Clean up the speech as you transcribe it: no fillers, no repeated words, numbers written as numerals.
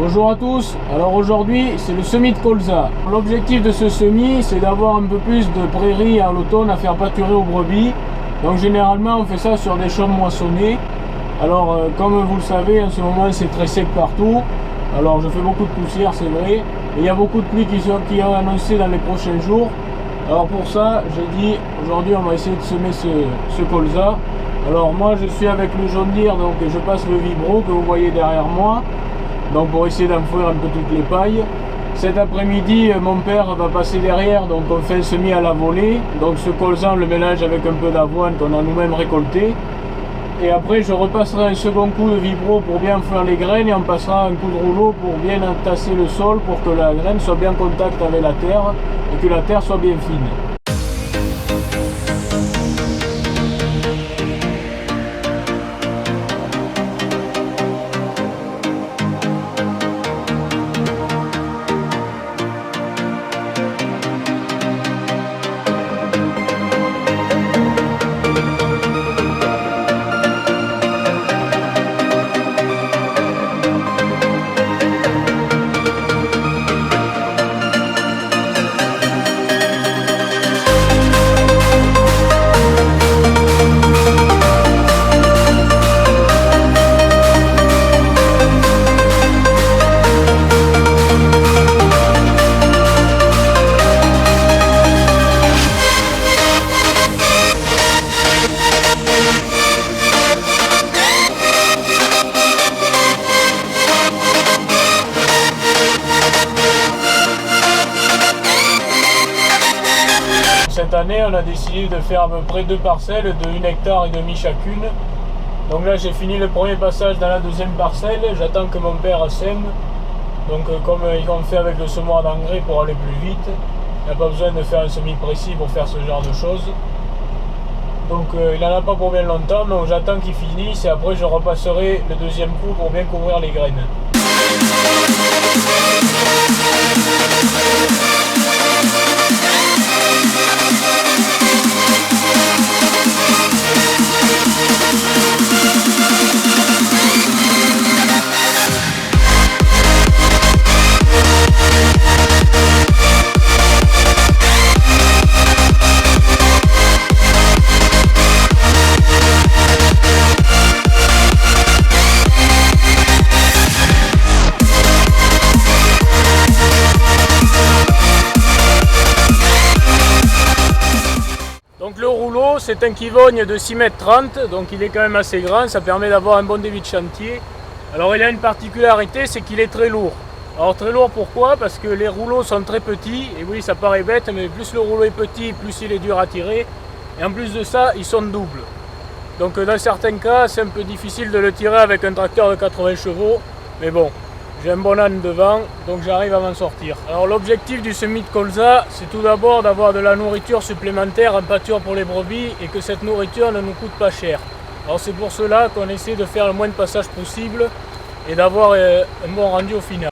Bonjour à tous, alors aujourd'hui c'est le semis de colza. L'objectif de ce semis c'est d'avoir un peu plus de prairies à l'automne à faire pâturer aux brebis. Donc généralement on fait ça sur des champs moissonnés. Alors comme vous le savez en ce moment c'est très sec partout. Alors je fais beaucoup de poussière c'est vrai. Et il y a beaucoup de pluie qui est annoncée dans les prochains jours. Alors pour ça j'ai dit aujourd'hui on va essayer de semer ce colza. Alors moi je suis avec le John Deere, donc je passe le vibro que vous voyez derrière moi. Donc pour essayer d'enfouir un peu toutes les pailles. Cet après-midi, mon père va passer derrière, donc on fait un semis à la volée. Donc ce colza, on le mélange avec un peu d'avoine qu'on a nous-mêmes récolté. Et après, je repasserai un second coup de vibro pour bien enfouir les graines et on passera un coup de rouleau pour bien entasser le sol pour que la graine soit bien en contact avec la terre et que la terre soit bien fine. Cette année, on a décidé de faire à peu près 2 parcelles de 1,5 hectare chacune. Donc là, j'ai fini le premier passage dans la deuxième parcelle. J'attends que mon père sème. Donc comme on fait avec le semoir d'engrais pour aller plus vite, il n'y a pas besoin de faire un semis précis pour faire ce genre de choses. Donc il n'en a pas pour bien longtemps, donc j'attends qu'il finisse et après je repasserai le deuxième coup pour bien couvrir les graines. Donc le rouleau, c'est un Kivogne de 6,30 m, donc il est quand même assez grand, ça permet d'avoir un bon débit de chantier. Alors il a une particularité, c'est qu'il est très lourd. Alors très lourd pourquoi? Parce que les rouleaux sont très petits, et oui ça paraît bête, mais plus le rouleau est petit, plus il est dur à tirer. Et en plus de ça, ils sont doubles. Donc dans certains cas, c'est un peu difficile de le tirer avec un tracteur de 80 chevaux, mais bon. J'ai un bon âne devant, donc j'arrive à m'en sortir. Alors l'objectif du semis de colza, c'est tout d'abord d'avoir de la nourriture supplémentaire en pâture pour les brebis et que cette nourriture ne nous coûte pas cher. Alors c'est pour cela qu'on essaie de faire le moins de passages possible et d'avoir un bon rendu au final.